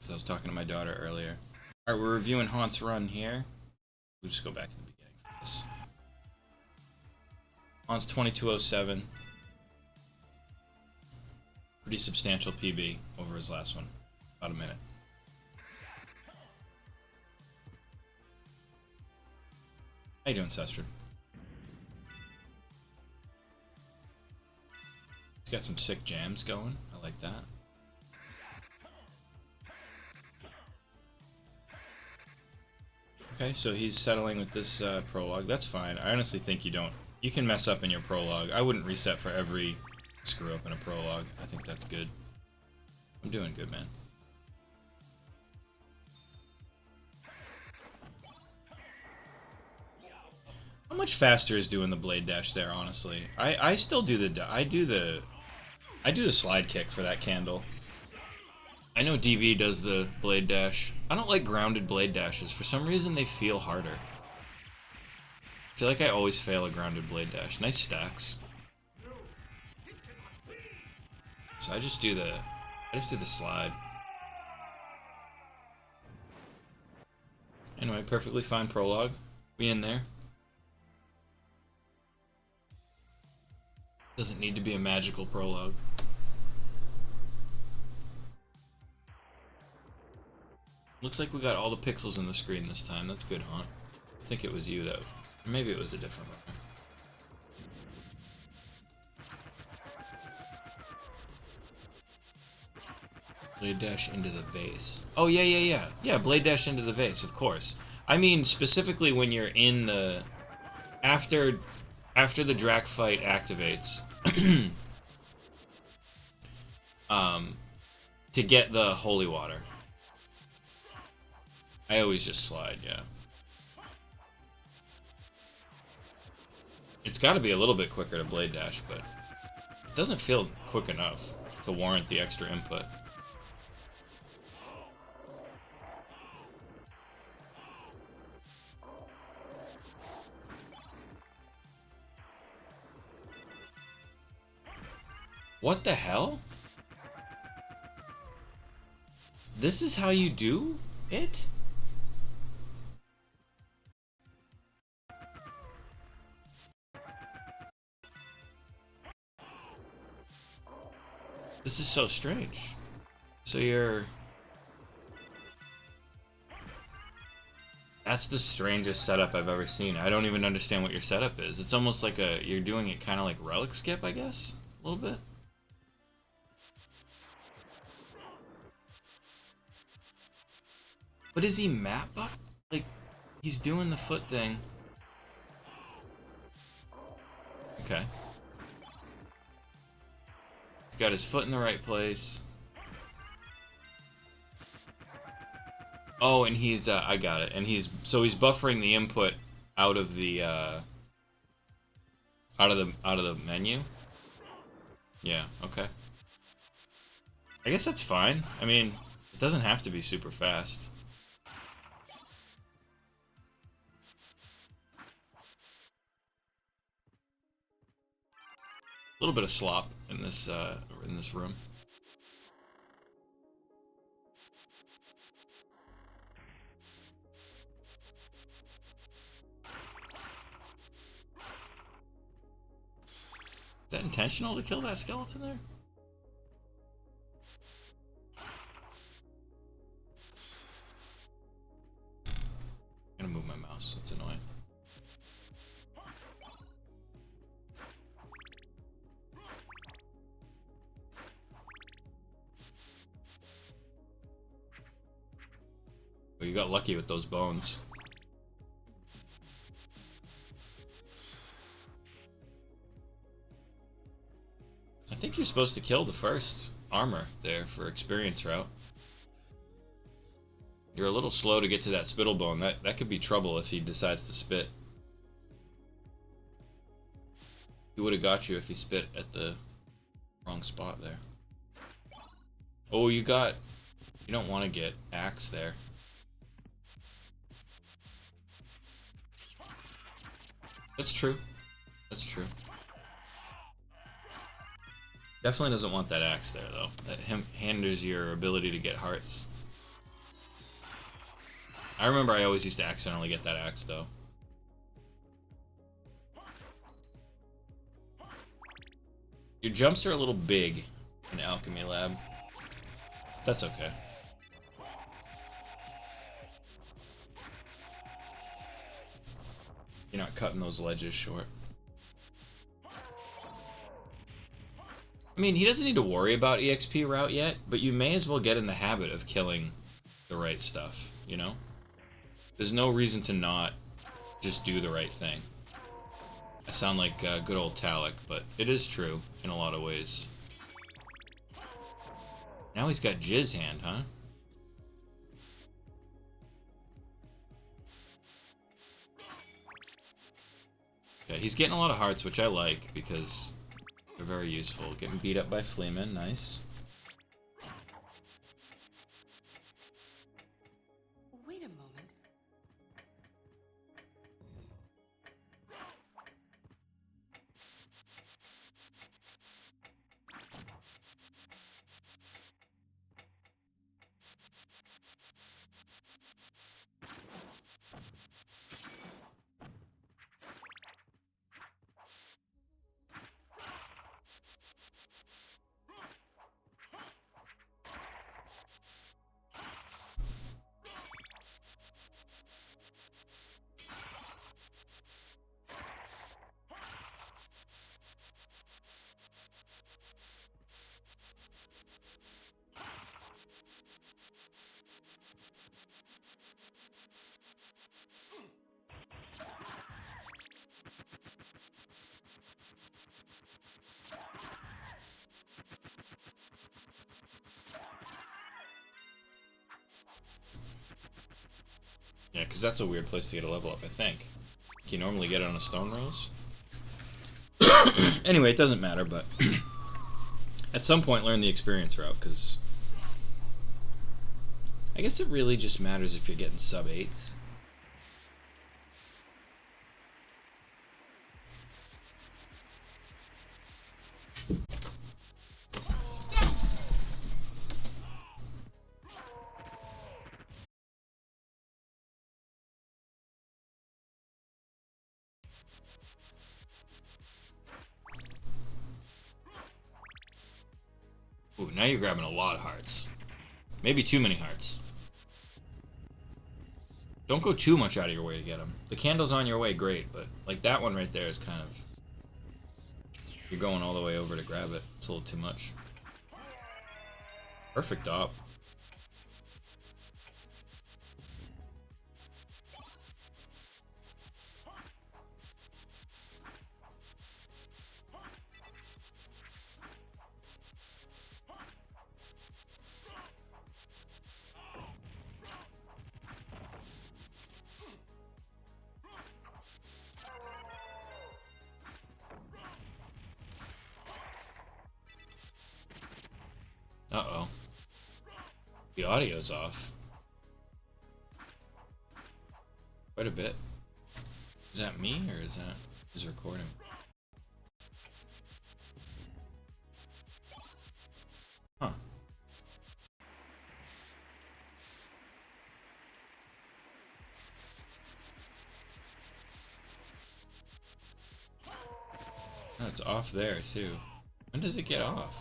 because I was talking to my daughter earlier. Alright, we're reviewing Haunt's Run here. We'll just go back to the beginning for this. Haunt's 2207. Pretty substantial PB over his last one. About a minute. How you doing, Sestrid? He's got some sick jams going. I like that. Okay, so he's settling with this prologue. That's fine. I honestly think you don't... You can mess up in your prologue. I wouldn't reset for every screw up in a prologue. I think that's good. I'm doing good, man. How much faster is doing the blade dash there, honestly? I still do the... I do the slide kick for that candle. I know DB does the blade dash. I don't like grounded blade dashes. For some reason, they feel harder. I feel like I always fail a grounded blade dash. Nice stacks. So I just do the slide. Anyway, perfectly fine prologue. We in there. Doesn't need to be a magical prologue. Looks like we got all the pixels in the screen this time. That's good, Haunt. I think it was you, though. Or maybe it was a different one. Blade dash into the vase. Oh, yeah. Yeah, blade dash into the vase, of course. I mean, specifically when you're in the... After the Drac fight activates... to get the holy water. I always just slide, yeah. It's got to be a little bit quicker to blade dash, but it doesn't feel quick enough to warrant the extra input. What the hell? This is how you do it? This is so strange. So you're... That's the strangest setup I've ever seen. I don't even understand what your setup is. It's almost like you're doing it kind of like relic skip, I guess? A little bit. But is he map buff? Like, he's doing the foot thing. Okay. He's got his foot in the right place. Oh, and he's, I got it. And he's buffering the input out of the, out of the menu. Yeah, okay. I guess that's fine. I mean, it doesn't have to be super fast. A little bit of slop in this room. Is that intentional to kill that skeleton there? I'm gonna move my mouse, that's annoying. Well, you got lucky with those bones. I think you're supposed to kill the first armor there for experience route. You're a little slow to get to that spittle bone. That could be trouble if he decides to spit. He would have got you if he spit at the wrong spot there. Oh, you don't want to get axe there. That's true. That's true. Definitely doesn't want that axe there, though. That hinders your ability to get hearts. I remember I always used to accidentally get that axe, though. Your jumps are a little big in Alchemy Lab. That's okay. You're not cutting those ledges short. I mean, he doesn't need to worry about EXP route yet, but you may as well get in the habit of killing the right stuff, you know? There's no reason to not just do the right thing. I sound like good old Talik, but it is true in a lot of ways. Now he's got Jizz Hand, huh? Okay, he's getting a lot of hearts, which I like, because they're very useful. Getting beat up by Fleeman, nice. Wait a moment. Yeah, because that's a weird place to get a level up, I think. Can you normally get it on a Stone Rose? Anyway, it doesn't matter, but at some point learn the experience route, because I guess it really just matters if you're getting sub-8s. Ooh, now you're grabbing a lot of hearts. Maybe too many hearts. Don't go too much out of your way to get them. The candle's on your way, great, but like that one right there is kind of... You're going all the way over to grab it. It's a little too much. Perfect op. Uh-oh. The audio's off. Quite a bit. Is that me, or is that his recording? Huh. Oh, it's off there, too. When does it get off?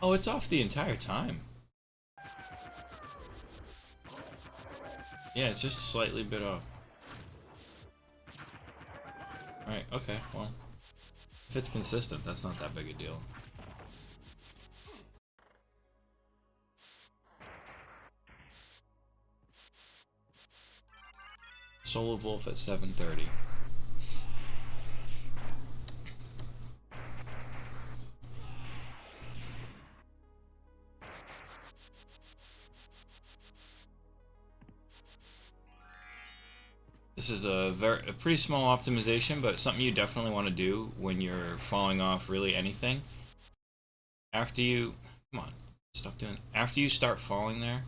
Oh, it's off the entire time. Yeah, it's just slightly bit off. Alright, okay, well. If it's consistent, that's not that big a deal. Soul of Wolf at 7:30. This is a pretty small optimization, but it's something you definitely want to do when you're falling off really anything. After you... Come on, stop doing... After you start falling there...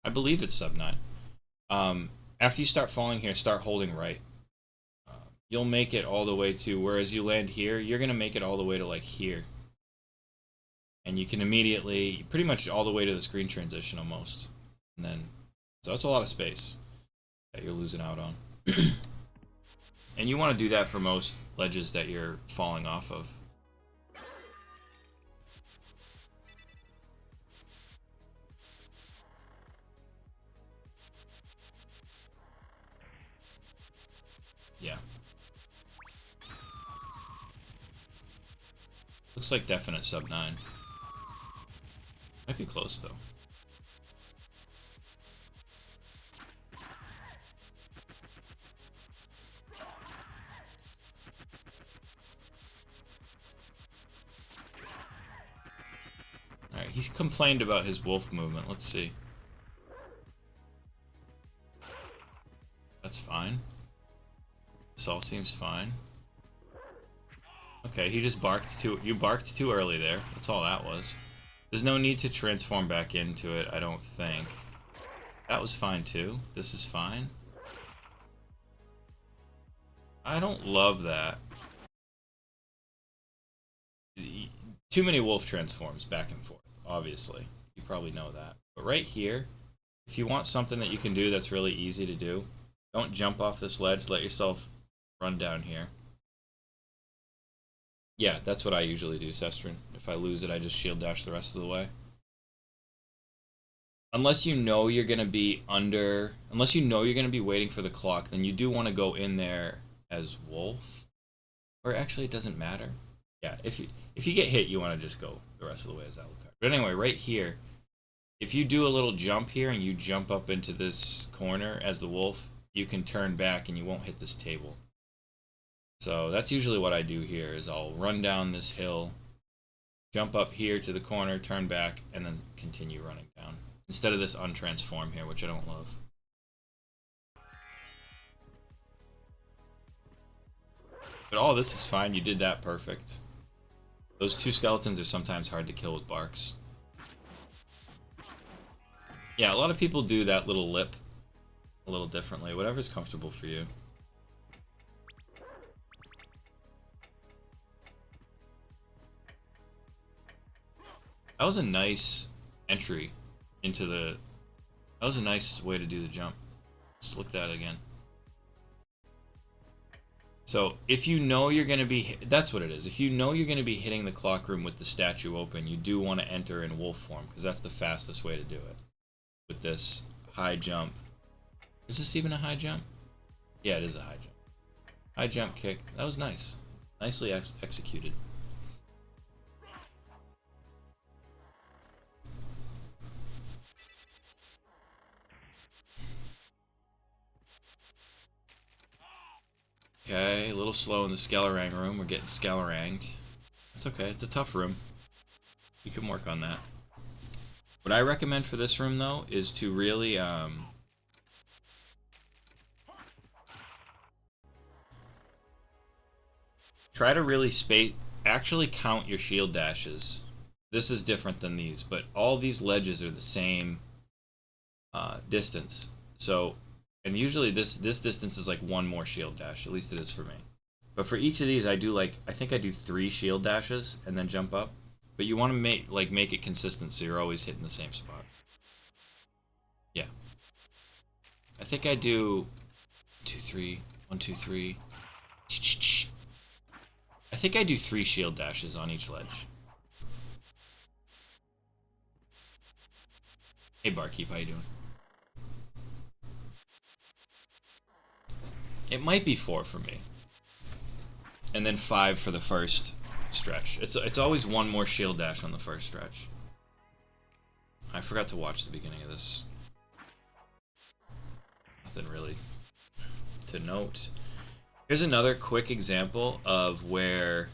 I believe it's sub 9. After you start falling here, start holding right. You'll make it all the way to... Whereas you land here, you're going to make it all the way to, like, here. and you can immediately, pretty much all the way to the screen transition almost. And then, so that's a lot of space that you're losing out on. And you want to do that for most ledges that you're falling off of. Yeah. Looks like definite sub 9. Might be close though. Alright, he's complained about his wolf movement. Let's see. That's fine. This all seems fine. Okay, he just barked too. You barked too early there. That's all that was. There's no need to transform back into it, I don't think. That was fine too. This is fine. I don't love that. Too many wolf transforms back and forth, obviously. You probably know that. But right here, if you want something that you can do that's really easy to do, don't jump off this ledge. Let yourself run down here. Yeah, that's what I usually do, Sestrin. If I lose it, I just shield dash the rest of the way. Unless you know you're going to be unless you know you're going to be waiting for the clock, then you do want to go in there as Wolf. Or actually, it doesn't matter. Yeah, if you get hit, you want to just go the rest of the way as Alucard. But anyway, right here, if you do a little jump here and you jump up into this corner as the Wolf, you can turn back and you won't hit this table. So that's usually what I do here, is I'll run down this hill, jump up here to the corner, turn back, and then continue running down. Instead of this untransform here, which I don't love. But all this is fine, you did that perfect. Those two skeletons are sometimes hard to kill with barks. Yeah, a lot of people do that little lip a little differently, whatever's comfortable for you. That was a nice entry into the... That was a nice way to do the jump. Let's look at that again. So, if you know you're going to be... That's what it is. If you know you're going to be hitting the clock room with the statue open, you do want to enter in wolf form, because that's the fastest way to do it. With this high jump. Is this even a high jump? Yeah, it is a high jump. High jump kick. That was nice. Nicely executed. Okay, a little slow in the Skelerang room. We're getting Skeleranged. That's okay. It's a tough room. You can work on that. What I recommend for this room, though, is to really, try to really actually count your shield dashes. This is different than these, but all these ledges are the same distance. So, and usually this distance is like one more shield dash. At least it is for me. But for each of these, I think I do 3 shield dashes and then jump up. But you want to make it consistent, so you're always hitting the same spot. Yeah. I think I do 2, 3, 1, 2, 3. I think I do 3 shield dashes on each ledge. Hey Barkeep, how you doing? It might be 4 for me. And then 5 for the first stretch. It's always one more shield dash on the first stretch. I forgot to watch the beginning of this. Nothing really to note. Here's another quick example of where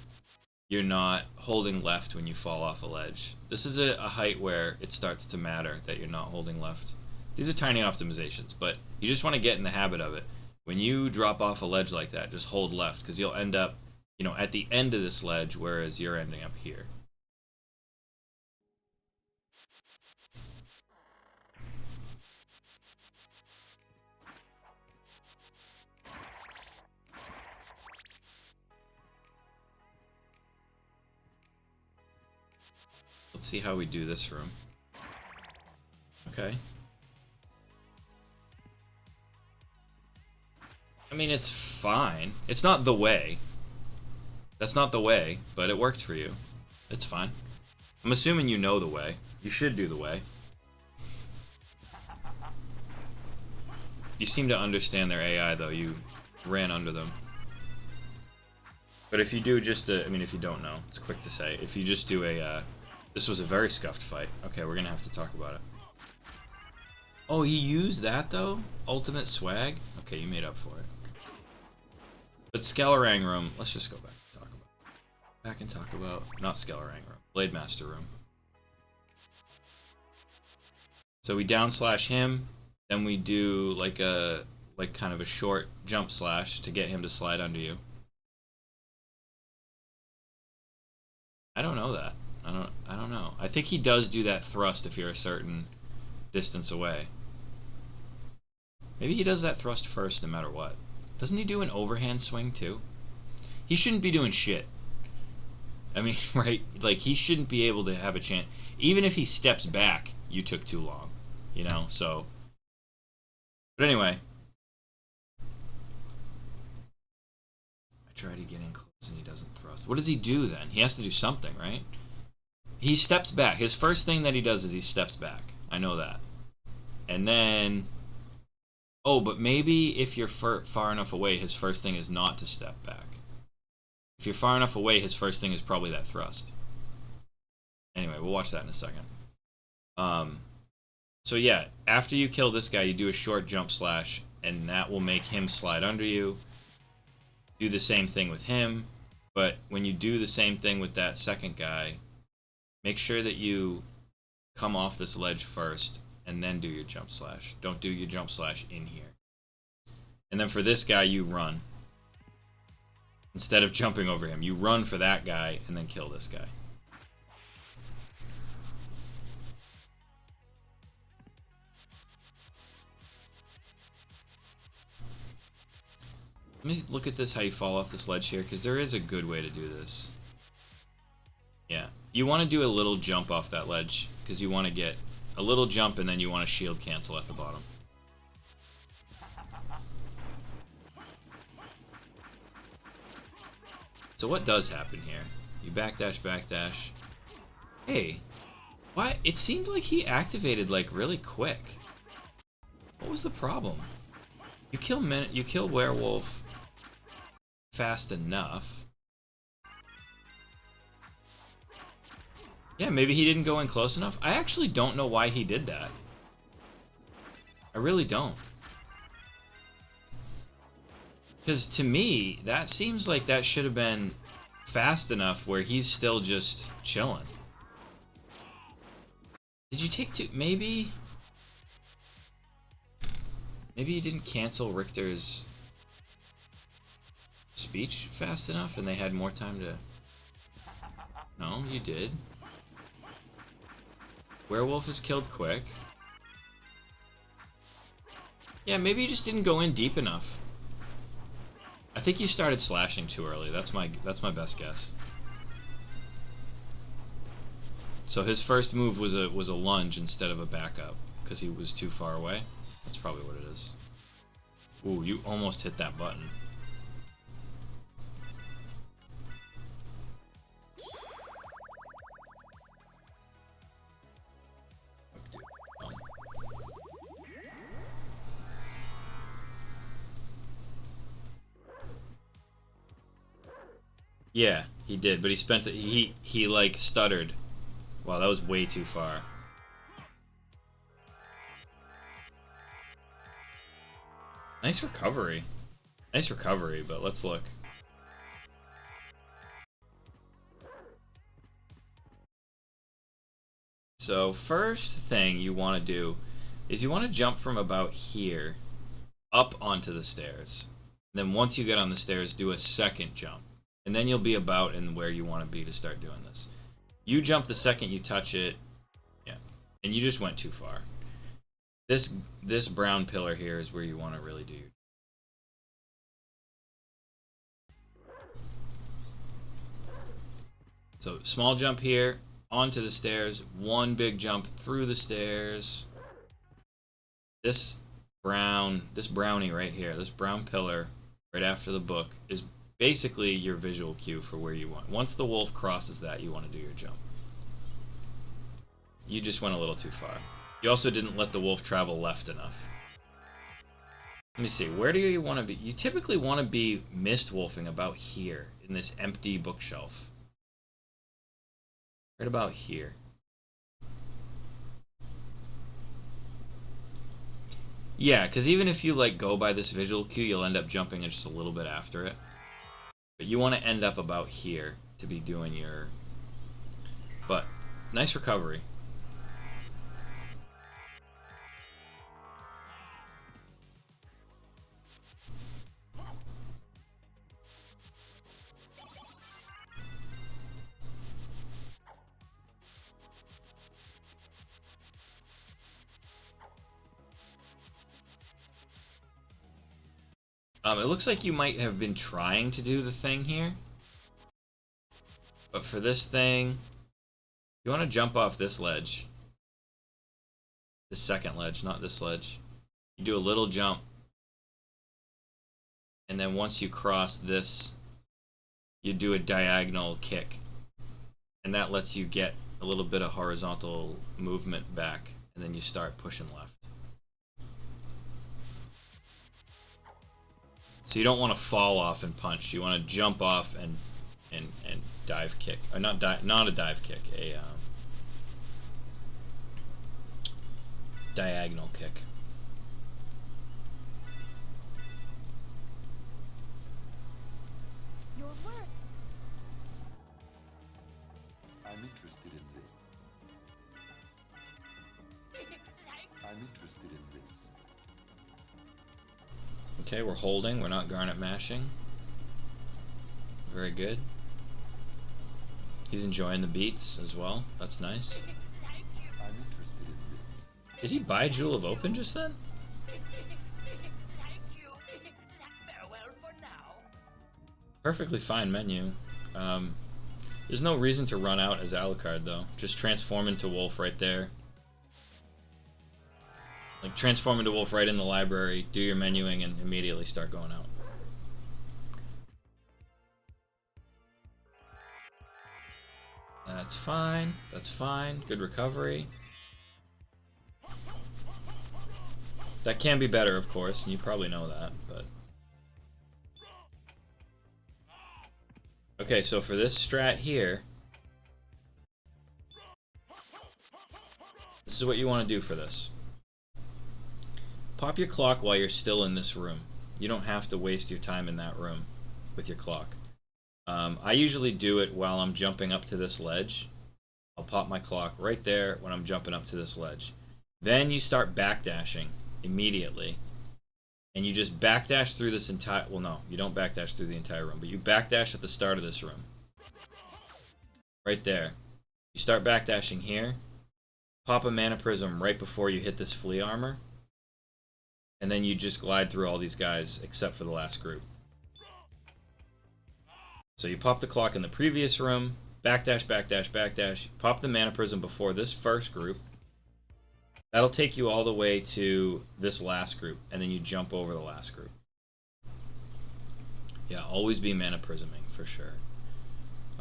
you're not holding left when you fall off a ledge. This is a height where it starts to matter that you're not holding left. These are tiny optimizations, but you just want to get in the habit of it. When you drop off a ledge like that, just hold left, because you'll end up, you know, at the end of this ledge, whereas you're ending up here. Let's see how we do this room. Okay. I mean, it's fine. It's not the way. That's not the way, but it worked for you. It's fine. I'm assuming you know the way. You should do the way. You seem to understand their AI, though. You ran under them. But if you do just I mean, if you don't know, it's quick to say. If you just do a, this was a very scuffed fight. Okay, we're gonna have to talk about it. Oh, he used that, though? Ultimate swag? Okay, you made up for it. But Skellerang room, let's just go back and talk about. Back and talk about, not Skellerang room, Blade Master room. So we down slash him, then we do like kind of a short jump slash to get him to slide under you. I don't know that. I don't know. I think he does do that thrust if you're a certain distance away. Maybe he does that thrust first no matter what. Doesn't he do an overhand swing too? He shouldn't be doing shit. I mean, right? Like, he shouldn't be able to have a chance. Even if he steps back, you took too long. You know, so... But anyway. I try to get in close and he doesn't thrust. What does he do then? He has to do something, right? He steps back. His first thing that he does is he steps back. I know that. And then... Oh, but maybe if you're far enough away, his first thing is not to step back. If you're far enough away, his first thing is probably that thrust. Anyway, we'll watch that in a second. So yeah, after you kill this guy, you do a short jump slash, and that will make him slide under you. Do the same thing with him, but when you do the same thing with that second guy, make sure that you come off this ledge first, and then do your jump slash. Don't do your jump slash in here. And then for this guy, you run. Instead of jumping over him, you run for that guy, and then kill this guy. Let me look at this, how you fall off this ledge here, because there is a good way to do this. Yeah. You want to do a little jump off that ledge, because you want to get a little jump, and then you want to shield cancel at the bottom. So what does happen here? You backdash, backdash. Hey, why? It seemed like he activated like really quick. What was the problem? You kill werewolf fast enough. Yeah, maybe he didn't go in close enough. I actually don't know why he did that. I really don't. Because to me, that seems like that should have been fast enough where he's still just chilling. Did you take two? Maybe you didn't cancel Richter's speech fast enough and they had more time to... No, you did. Werewolf is killed quick. Yeah, maybe you just didn't go in deep enough. I think you started slashing too early. That's my best guess. So his first move was a lunge instead of a backup because he was too far away. That's probably what it is. Ooh, you almost hit that button. Yeah, he did, but he spent he like stuttered. Wow, that was way too far. Nice recovery. Nice recovery, but let's look. So first thing you want to do is you want to jump from about here up onto the stairs. Then once you get on the stairs, do a second jump. And then you'll be about in where you want to be to start doing this. You jump the second you touch it. Yeah. And you just went too far. This brown pillar here is where you want to really do. So small jump here, onto the stairs, one big jump through the stairs. This brownie right here, this brown pillar right after the book is basically your visual cue for where you want. Once the wolf crosses that, you want to do your jump. You just went a little too far. You also didn't let the wolf travel left enough. Let me see, where do you want to be? You typically want to be mist wolfing about here in this empty bookshelf. Right about here. Yeah, because even if you like go by this visual cue, you'll end up jumping just a little bit after it. But you want to end up about here to be doing your... But, nice recovery. It looks like you might have been trying to do the thing here. But for this thing, you want to jump off this ledge. This second ledge, not this ledge. You do a little jump. And then once you cross this, you do a diagonal kick. And that lets you get a little bit of horizontal movement back. And then you start pushing left. So you don't want to fall off and punch. You want to jump off and dive kick. Or not a dive kick, a diagonal kick. Your work. I'm interested in this. I'm interested in this. Okay, we're holding. We're not garnet mashing. Very good. He's enjoying the beats as well. That's nice. I'm interested in this. Did he buy Jewel of Open just then? Thank you. Farewell for now. Perfectly fine menu. There's no reason to run out as Alucard though. Just transform into Wolf right there. Like transform into Wolf right in the library, do your menuing, and immediately start going out. That's fine. That's fine. Good recovery. That can be better, of course, and you probably know that, but... Okay, so for this strat here, this is what you want to do for this. Pop your clock while you're still in this room. You don't have to waste your time in that room with your clock. I usually do it while I'm jumping up to this ledge. I'll pop my clock right there when I'm jumping up to this ledge. Then you start backdashing immediately. And you just backdash through this entire... Well, no, you don't backdash through the entire room, but you backdash at the start of this room. Right there. You start backdashing here. Pop a Mana Prism right before you hit this flea armor. And then you just glide through all these guys, except for the last group. So you pop the clock in the previous room, backdash, backdash, backdash, pop the Mana Prism before this first group. That'll take you all the way to this last group, and then you jump over the last group. Yeah, always be Mana Prisming, for sure.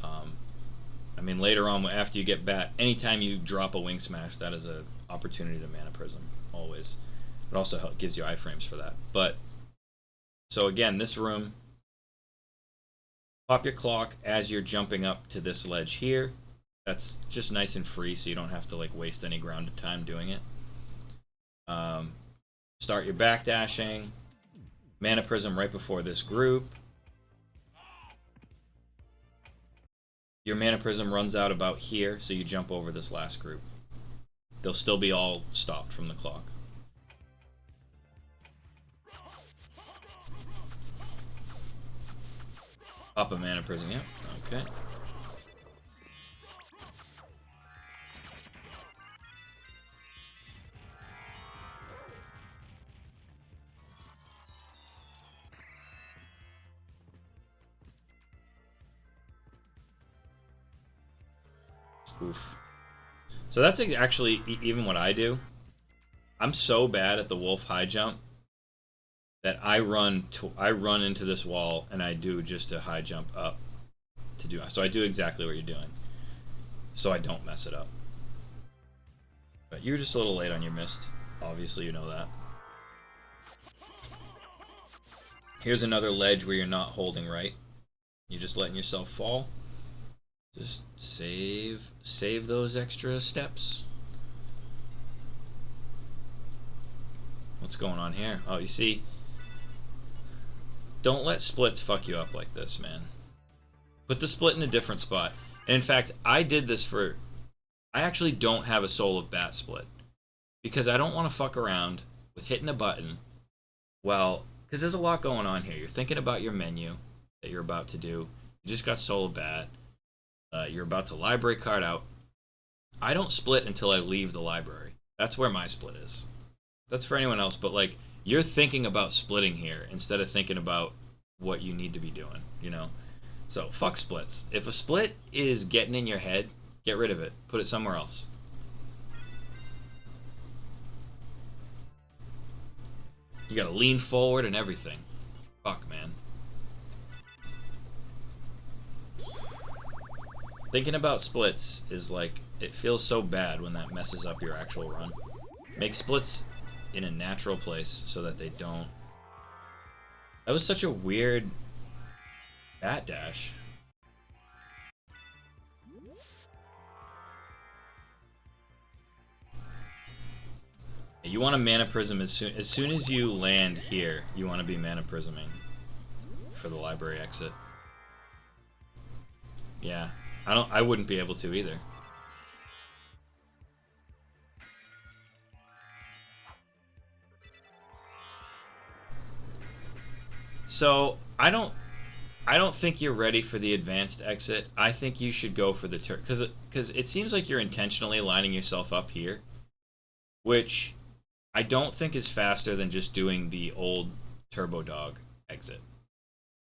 I mean, later on, after you get bat, anytime you drop a Wing Smash, that is an opportunity to Mana Prism, always. It also gives you iframes for that. But, so again, this room... Pop your clock as you're jumping up to this ledge here. That's just nice and free, so you don't have to like waste any grounded time doing it. Start your backdashing. Mana Prism right before this group. Your Mana Prism runs out about here, so you jump over this last group. They'll still be all stopped from the clock. Pop a Mana Prism, yeah. Okay. Oof. So that's actually even what I do. I'm so bad at the wolf high jump that I run into this wall and I do just a high jump up to do. So I do exactly what you're doing, so I don't mess it up. But you're just a little late on your mist. Obviously, you know that. Here's another ledge where you're not holding right. You're just letting yourself fall. Just save those extra steps. What's going on here? Oh, you see, don't let splits fuck you up like this, man. Put the split in a different spot. And in fact, I did this for... I actually don't have a Soul of Bat split. Because I don't want to fuck around with hitting a button. Well, because there's a lot going on here. You're thinking about your menu that you're about to do. You just got Soul of Bat. You're about to library card out. I don't split until I leave the library. That's where my split is. That's for anyone else, but like, you're thinking about splitting here instead of thinking about what you need to be doing, you know? So, fuck splits. If a split is getting in your head, get rid of it. Put it somewhere else. You gotta lean forward and everything. Fuck, man. Thinking about splits is like, it feels so bad when that messes up your actual run. Make splits in a natural place so that they don't... That was such a weird bat dash. You want to mana prism as soon as you land here. You want to be mana prisming for the library exit. Yeah, I wouldn't be able to either. So I don't think you're ready for the advanced exit. I think you should go for the because it seems like you're intentionally lining yourself up here, which I don't think is faster than just doing the old Turbo Dog exit.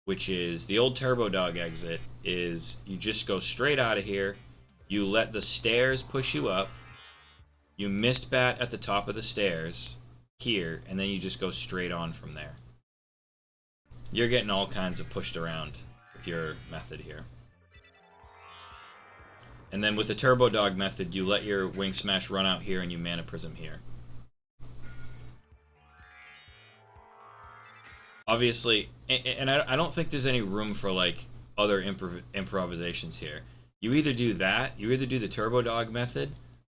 Which is, the old Turbo Dog exit is, you just go straight out of here, you let the stairs push you up, you mist bat at the top of the stairs, here, and then you just go straight on from there. You're getting all kinds of pushed around with your method here. And then with the Turbo Dog method, you let your Wing Smash run out here and you Mana Prism here. Obviously, and I don't think there's any room for like other improvisations here. You either do that, you either do the Turbo Dog method,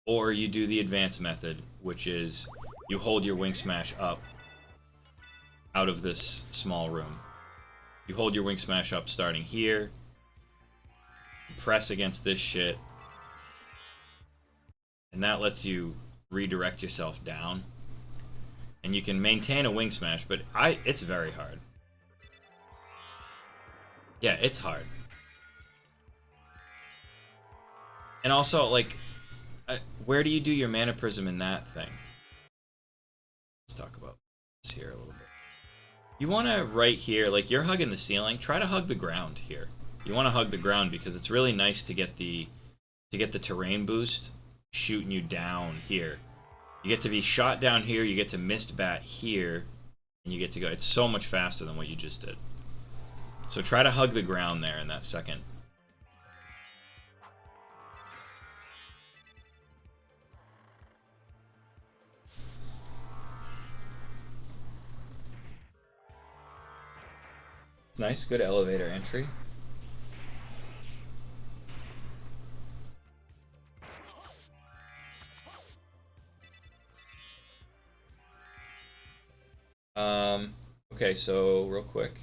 or you do the advanced method, which is you hold your Wing Smash up out of this small room. You hold your Wing Smash up starting here, press against this shit, and that lets you redirect yourself down. And you can maintain a Wing Smash, but it's very hard. Yeah, it's hard. And also, like, where do you do your Mana Prism in that thing? Let's talk about this here a little bit. You want to, right here, like, you're hugging the ceiling, try to hug the ground here. You want to hug the ground because it's really nice to get the terrain boost shooting you down here. You get to be shot down here, you get to mist bat here, and you get to go. It's so much faster than what you just did. So try to hug the ground there in that second. Nice, good elevator entry. Okay, so real quick.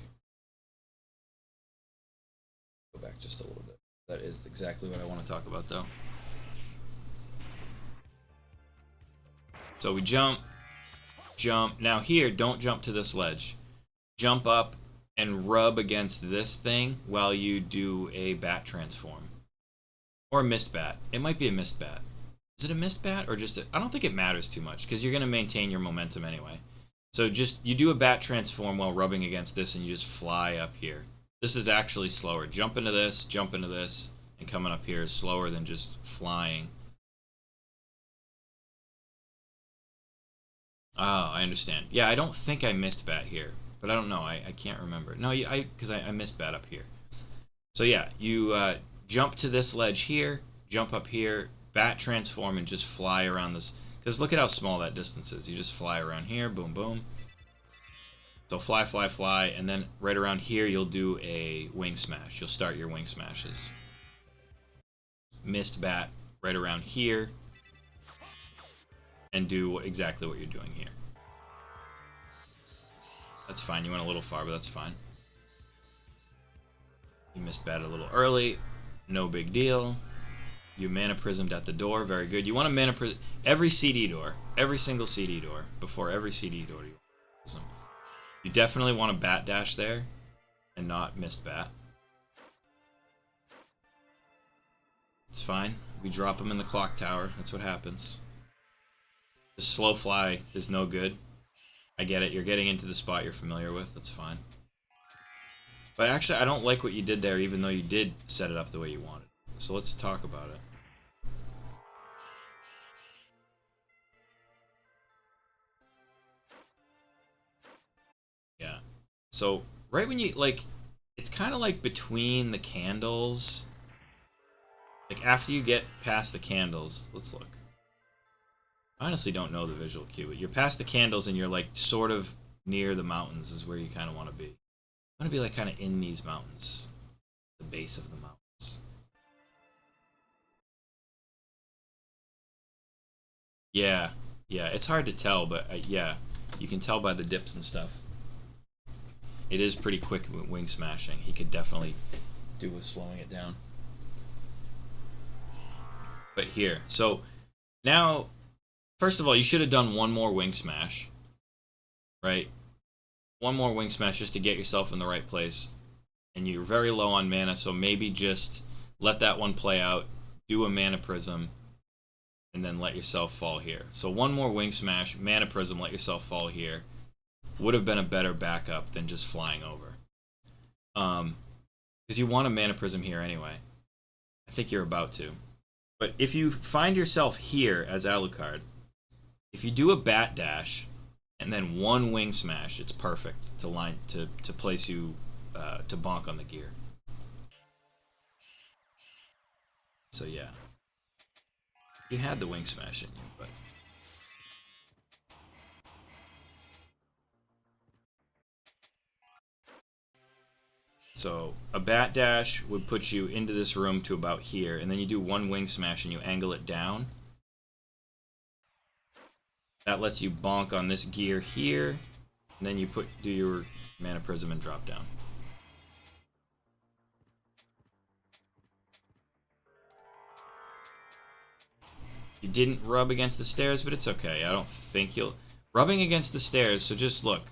Go back just a little bit. That is exactly what I want to talk about, though. So we jump. Now here, don't jump to this ledge. Jump up and rub against this thing while you do a bat transform. Or a mist bat. It might be a mist bat. Is it a mist bat or just I don't think it matters too much because you're going to maintain your momentum anyway. So just, you do a bat transform while rubbing against this and you just fly up here. This is actually slower. Jump into this, and coming up here is slower than just flying Oh, I understand. Yeah, I don't think I missed bat here, but I don't know. I can't remember. No, because I missed bat up here. So yeah, you jump to this ledge here, jump up here, bat transform, and just fly around this. Because look at how small that distance is. You just fly around here, boom, boom. So fly, fly, fly, and then right around here you'll do a wing smash. You'll start your wing smashes. Missed bat right around here, and do exactly what you're doing here. That's fine. You went a little far, but that's fine. You missed bat a little early. No big deal. You mana prismed at the door. Very good. You want to mana prism every CD door. Every single CD door. Before every CD door you prism. You definitely want to bat dash there and not missed bat. It's fine. We drop them in the clock tower. That's what happens. The slow fly is no good. I get it. You're getting into the spot you're familiar with. That's fine. But actually, I don't like what you did there, even though you did set it up the way you wanted. So let's talk about it. Yeah. So, right when you, like, it's kind of like between the candles. Like, after you get past the candles, let's look. I honestly don't know the visual cue, but you're past the candles and you're, like, sort of near the mountains is where you kind of want to be. I want to be, like, kind of in these mountains. The base of the mountains. Yeah. Yeah, it's hard to tell, but, yeah. You can tell by the dips and stuff. It is pretty quick wing smashing. He could definitely do with slowing it down. But here. So, now, first of all, you should have done one more wing smash. Right? One more wing smash just to get yourself in the right place. And you're very low on mana, so maybe just let that one play out, do a mana prism, and then let yourself fall here. So one more wing smash, mana prism, let yourself fall here. Would have been a better backup than just flying over. Because you want a mana prism here anyway. I think you're about to. But if you find yourself here as Alucard, if you do a bat dash and then one wing smash, it's perfect to place you to bonk on the gear. So yeah, you had the wing smash in you, but so a bat dash would put you into this room to about here, and then you do one wing smash and you angle it down. That lets you bonk on this gear here, and then you do your mana prism and drop down. You didn't rub against the stairs, but it's okay. I don't think you'll... Rubbing against the stairs, so just look.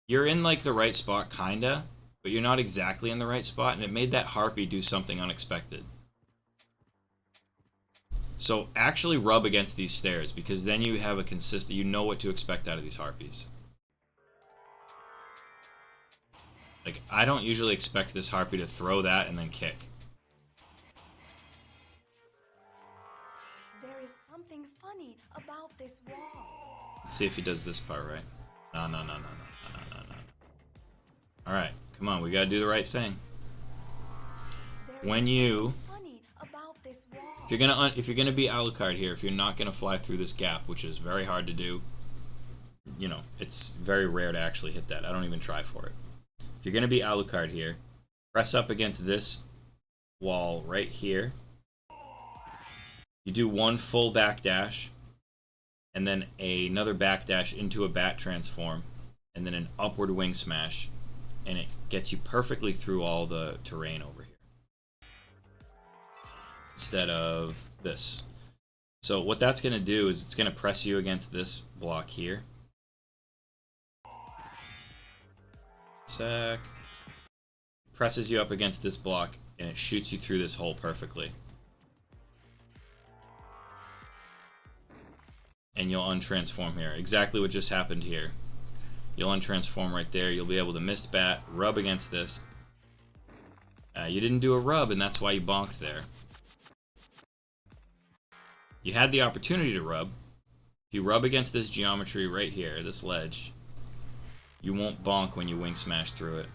You're in, like, the right spot, kinda, but you're not exactly in the right spot, and it made that harpy do something unexpected. So actually rub against these stairs, because then you have a consistent... You know what to expect out of these harpies. Like, I don't usually expect this harpy to throw that and then kick. There is something funny about this wall. Let's see if he does this part right. No. Alright, come on, we gotta do the right thing. When you... If you're gonna be Alucard here, if you're not gonna fly through this gap, which is very hard to do, you know, it's very rare to actually hit that. I don't even try for it. If you're gonna be Alucard here, press up against this wall right here. You do one full back dash, and then another back dash into a bat transform, and then an upward wing smash, and it gets you perfectly through all the terrain over here. Instead of this. So what that's going to do is it's going to press you against this block here. Sec. Presses you up against this block, and it shoots you through this hole perfectly. And you'll untransform here. Exactly what just happened here. You'll untransform right there. You'll be able to mist bat, rub against this. You didn't do a rub, and that's why you bonked there. You had the opportunity to rub, If you rub against this geometry right here, this ledge, you won't bonk when you wing smash through it.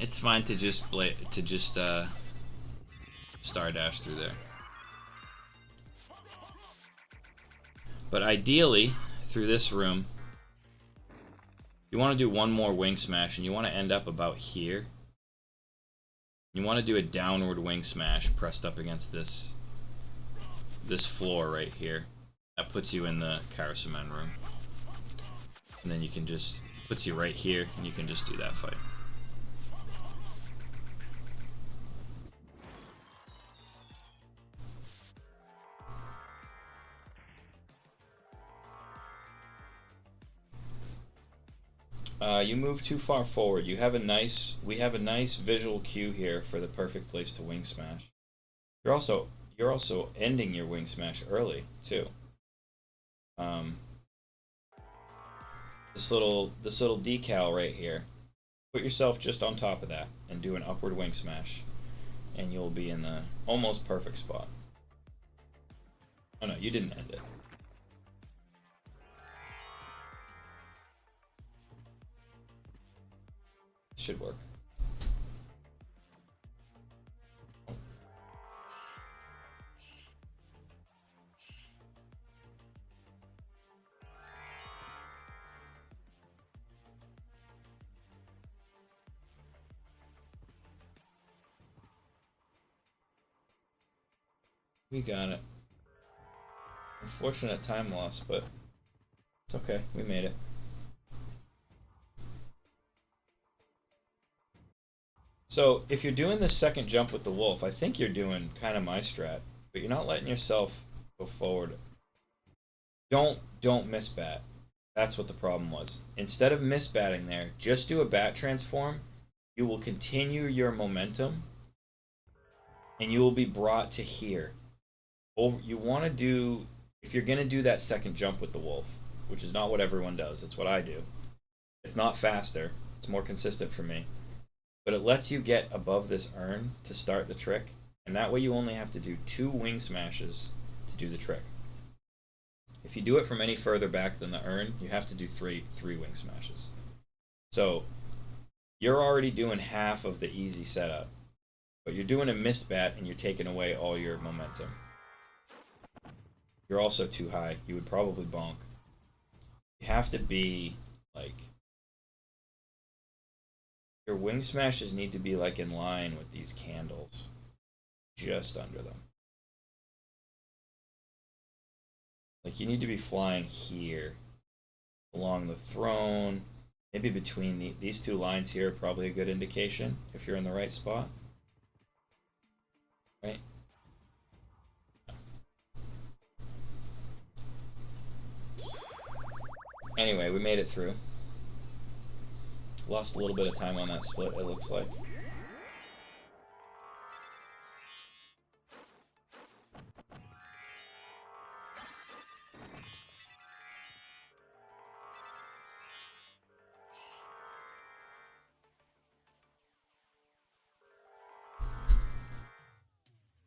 It's fine to just star dash through there. But ideally, through this room, you want to do one more wing smash, and you want to end up about here. You want to do a downward wing smash pressed up against this floor right here. That puts you in the Karasamen room. And then you can just, puts you right here, and you can just do that fight. You move too far forward. We have a nice visual cue here for the perfect place to wing smash. You're also ending your wing smash early too. This little decal right here. Put yourself just on top of that and do an upward wing smash, and you'll be in the almost perfect spot. Oh no, you didn't end it. Should work. We got it. Unfortunate time loss, but it's okay. We made it. So, if you're doing this second jump with the wolf, I think you're doing kind of my strat, but you're not letting yourself go forward. Don't misbat. That's what the problem was. Instead of misbatting there, just do a bat transform. You will continue your momentum, and you will be brought to here. You want to do, if you're going to do that second jump with the wolf, which is not what everyone does, it's what I do. It's not faster. It's more consistent for me. But it lets you get above this urn to start the trick, and that way you only have to do 2 wing smashes to do the trick. If you do it from any further back than the urn, you have to do three wing smashes. So you're already doing half of the easy setup, but you're doing a missed bat and you're taking away all your momentum. You're also too high. You would probably bonk. You have to be like, your wing smashes need to be like in line with these candles, just under them. Like, you need to be flying here along the throne, maybe between these 2 lines here are probably a good indication if you're in the right spot. Right? Anyway, we made it through. Lost a little bit of time on that split, it looks like.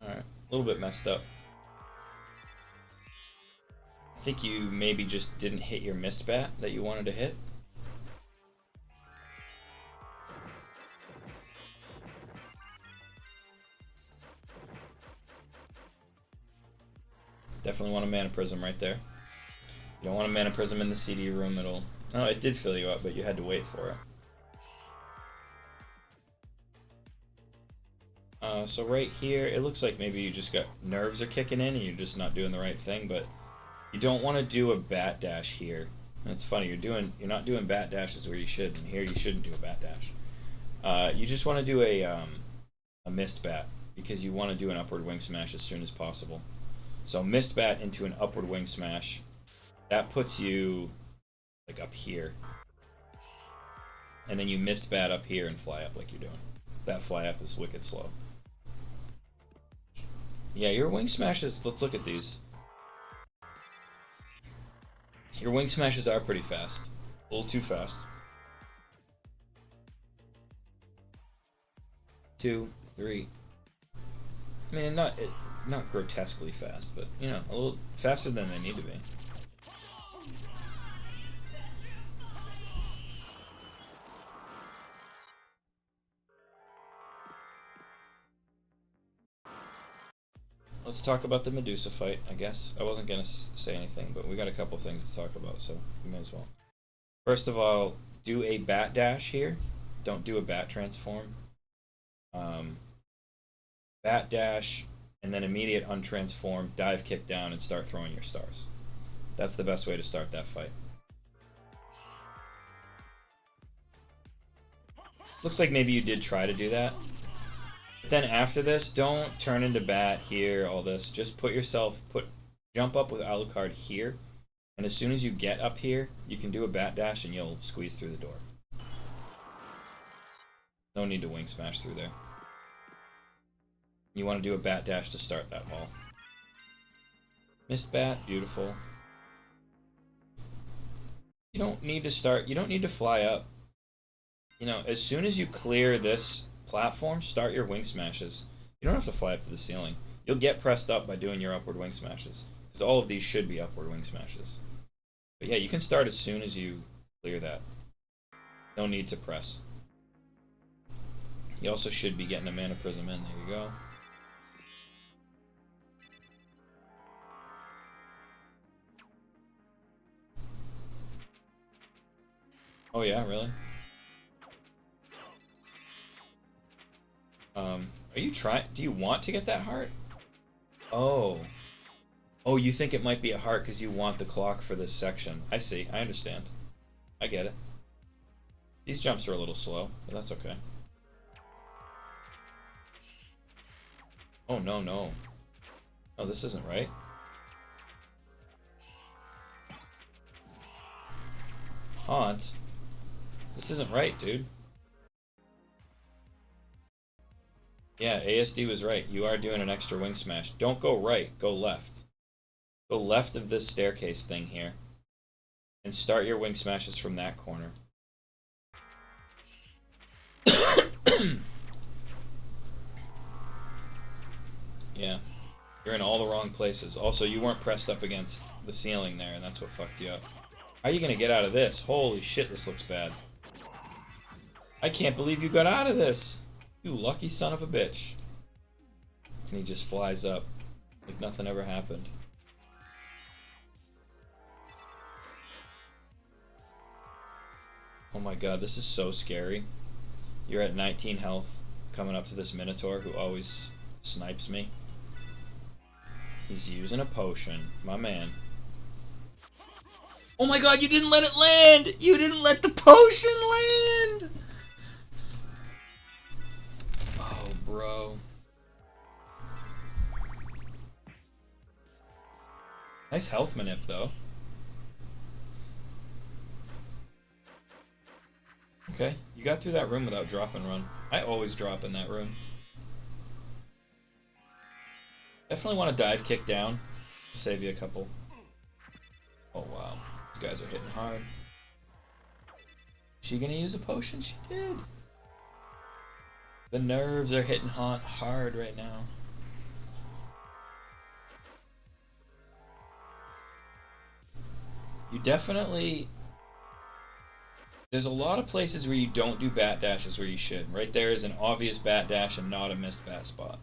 Alright, a little bit messed up. I think you maybe just didn't hit your missed bat that you wanted to hit. Definitely want a mana prism right there. You don't want a mana prism in the CD room, it'll... Oh, it did fill you up, but you had to wait for it. So right here, it looks like maybe you just got nerves are kicking in and you're just not doing the right thing, but you don't want to do a bat dash here. And it's funny, you're not doing bat dashes where you should, and here you shouldn't do a bat dash. You just want to do a missed bat, because you want to do an upward wing smash as soon as possible. So missed bat into an upward wing smash, that puts you like up here. And then you missed bat up here and fly up like you're doing. That fly up is wicked slow. Yeah, your wing smashes, let's look at these. Your wing smashes are pretty fast. A little too fast. 2, 3. I mean, not grotesquely fast, but you know, a little faster than they need to be. Let's talk about the Medusa fight, I guess. I wasn't going to say anything, but we got a couple things to talk about, so we may as well. First of all, do a bat dash here. Don't do a bat transform. Bat dash, and then immediate untransform, dive kick down, and start throwing your stars. That's the best way to start that fight. Looks like maybe you did try to do that. But then after this, don't turn into bat here, all this. Just jump up with Alucard here, and as soon as you get up here, you can do a bat dash and you'll squeeze through the door. No need to wing smash through there. You want to do a bat dash to start that ball. Missed bat, beautiful. You don't need to fly up. You know, as soon as you clear this platform, start your wing smashes. You don't have to fly up to the ceiling. You'll get pressed up by doing your upward wing smashes, because all of these should be upward wing smashes. But yeah, you can start as soon as you clear that. No need to press. You also should be getting a mana prism in. There you go. Oh yeah, really? Are you trying? Do you want to get that heart? Oh. Oh, you think it might be a heart because you want the clock for this section. I see. I understand. I get it. These jumps are a little slow, but that's okay. Oh, no, no. Oh, this isn't right. Haunt? This isn't right, dude. Yeah, ASD was right. You are doing an extra wing smash. Don't go right. Go left. Go left of this staircase thing here. And start your wing smashes from that corner. Yeah. You're in all the wrong places. Also, you weren't pressed up against the ceiling there, and that's what fucked you up. How are you gonna get out of this? Holy shit, this looks bad. I can't believe you got out of this! You lucky son of a bitch. And he just flies up like nothing ever happened. Oh my god, this is so scary. You're at 19 health, coming up to this Minotaur who always snipes me. He's using a potion. My man. Oh my god, you didn't let it land! You didn't let the potion land! Oh, bro. Nice health manip, though. Okay, you got through that room without drop and run. I always drop in that room. Definitely want to dive kick down. Save you a couple. Oh wow, these guys are hitting hard. Is she gonna use a potion? She did. The nerves are hitting hard right now. You definitely... There's a lot of places where you don't do bat dashes where you should. Right there is an obvious bat dash and not a missed bat spot.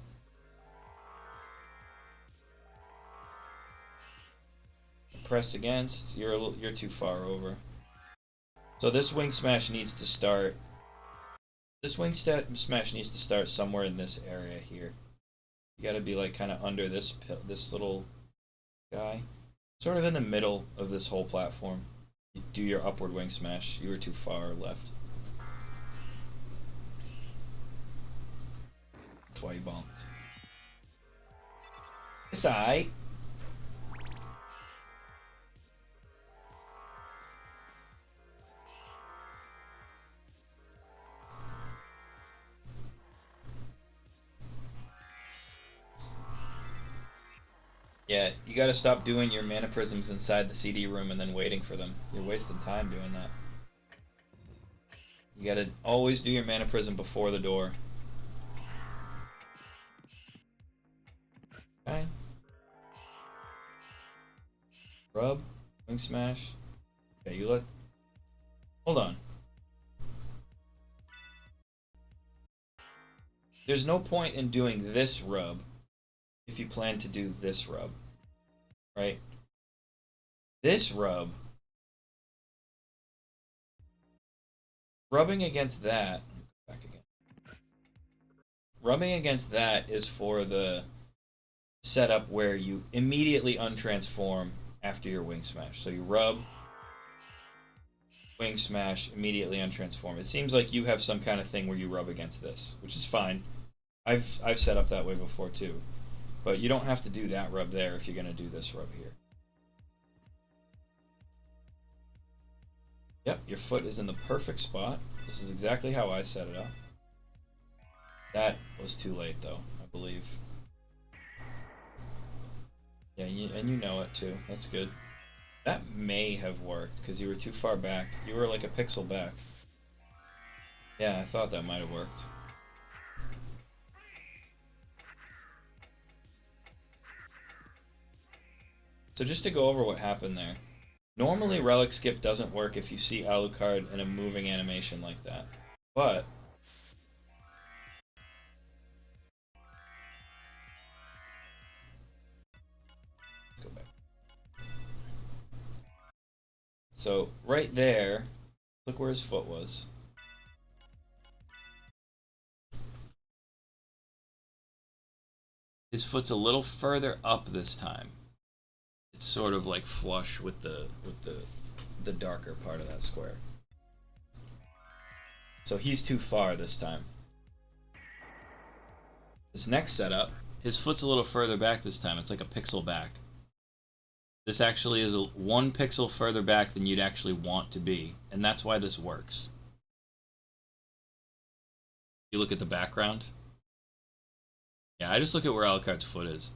Press against, you're too far over. So this wing smash needs to start. This wing smash needs to start somewhere in this area here. You got to be like kind of under this little guy, sort of in the middle of this whole platform. You do your upward wing smash. You were too far left. That's why you bonked. It's alright. Yeah, you gotta stop doing your mana prisms inside the CD room and then waiting for them. You're wasting time doing that. You gotta always do your mana prism before the door. Okay. Rub, wing smash. Okay, you let. Hold on. There's no point in doing this rub if you plan to do this rub, right? This rub, rubbing against that, back again. Rubbing against that is for the setup where you immediately untransform after your wing smash. So you rub, wing smash, immediately untransform. It seems like you have some kind of thing where you rub against this, which is fine. I've set up that way before too. But you don't have to do that rub there if you're going to do this rub here. Yep, your foot is in the perfect spot. This is exactly how I set it up. That was too late though, I believe. Yeah, and you know it too. That's good. That may have worked because you were too far back. You were like a pixel back. Yeah, I thought that might have worked. So just to go over what happened there. Normally relic skip doesn't work if you see Alucard in a moving animation like that. But let's go back. So right there, look where his foot was. His foot's a little further up this time. It's sort of like flush with the darker part of that square. So he's too far this time. This next setup, his foot's a little further back this time. It's like a pixel back. This actually is 1 pixel further back than you'd actually want to be, and that's why this works. You look at the background. Yeah, I just look at where Alucard's foot is.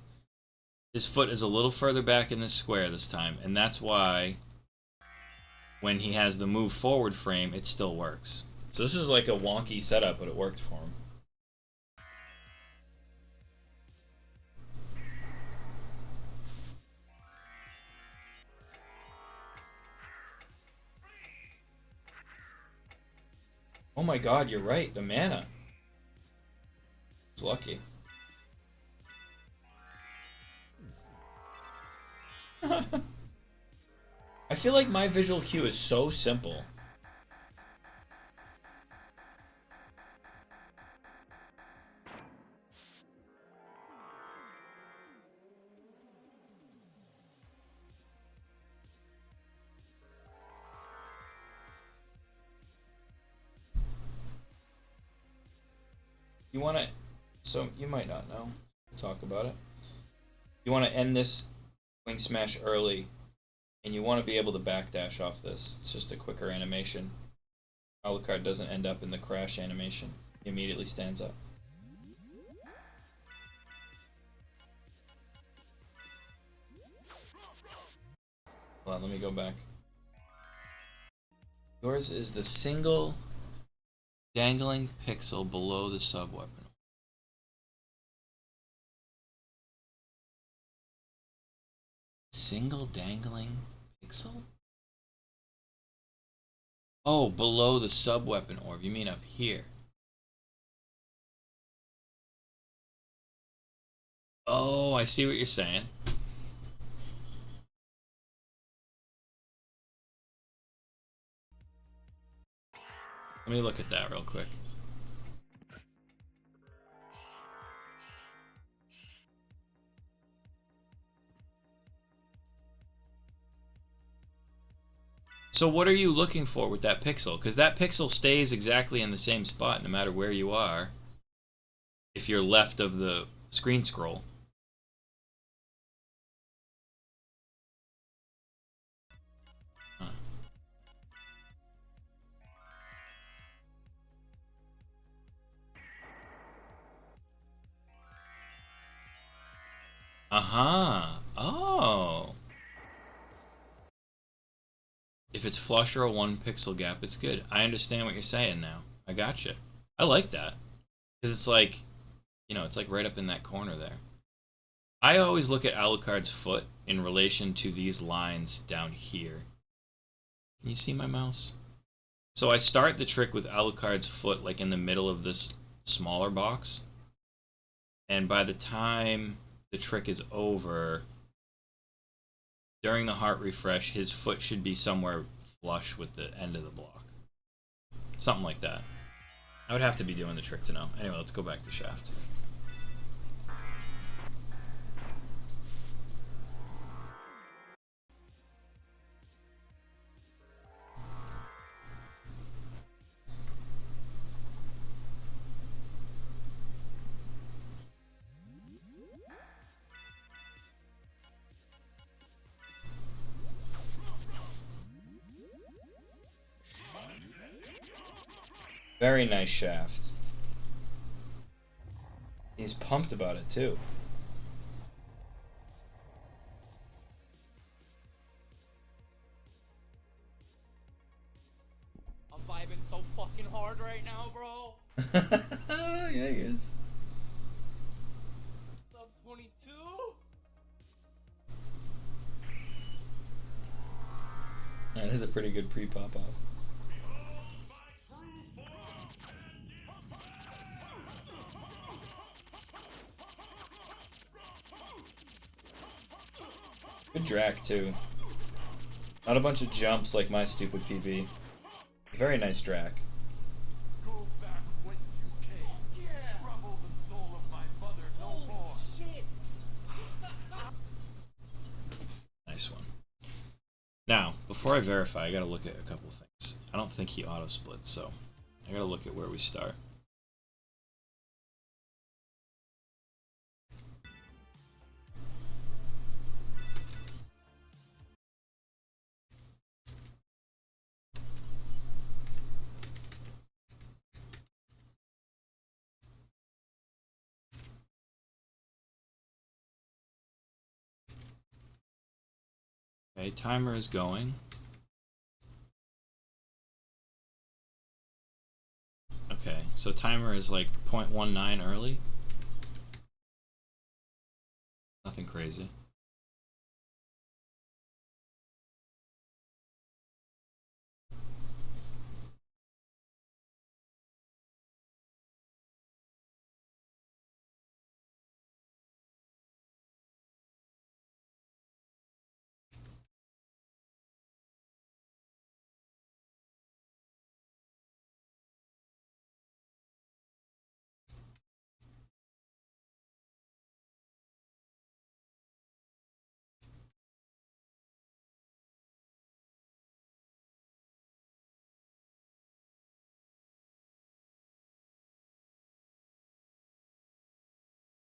His foot is a little further back in this square this time, and that's why when he has the move forward frame, it still works. So this is like a wonky setup, but it worked for him. Oh my god, you're right, the mana. It's lucky. I feel like my visual cue is so simple. You want to, so you might not know. We'll talk about it. You want to end this wing smash early, and you want to be able to backdash off this. It's just a quicker animation. Alucard doesn't end up in the crash animation. He immediately stands up. Hold on, let me go back. Yours is the single dangling pixel below the sub-weapon. Single dangling pixel? Oh, below the sub-weapon orb. You mean up here? Oh, I see what you're saying. Let me look at that real quick. So what are you looking for with that pixel? Because that pixel stays exactly in the same spot no matter where you are. If you're left of the screen scroll. Huh. Uh-huh. Oh. If it's flush or a 1 pixel gap, it's good. I understand what you're saying now. I gotcha. I like that. Because it's like, you know, it's like right up in that corner there. I always look at Alucard's foot in relation to these lines down here. Can you see my mouse? So I start the trick with Alucard's foot like in the middle of this smaller box. And by the time the trick is over, during the heart refresh, his foot should be somewhere flush with the end of the block. Something like that. I would have to be doing the trick to know. Anyway, let's go back to Shaft. Very nice Shaft. He's pumped about it too. I'm vibing so fucking hard right now, bro. Yeah, he is. Sub 22? That is a pretty good pre-pop off. Good Drac too. Not a bunch of jumps like my stupid PB. Very nice Drac. Go back whence you came. Yeah. Trouble the soul of my mother no more. Shit. Nice one. Now, before I verify, I gotta look at a couple of things. I don't think he auto-splits, so I gotta look at where we start. Okay, timer is going. Okay, so timer is like 0.19 early. Nothing crazy.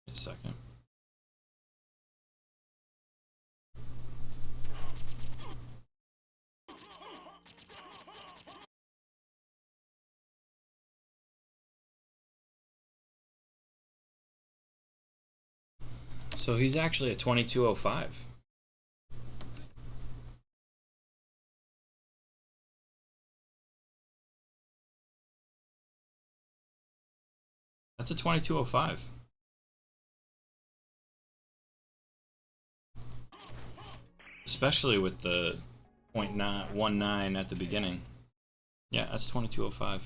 A second. So he's actually at 2205. That's a 2205. Especially with the 0.19 at the beginning. Yeah, that's 2205.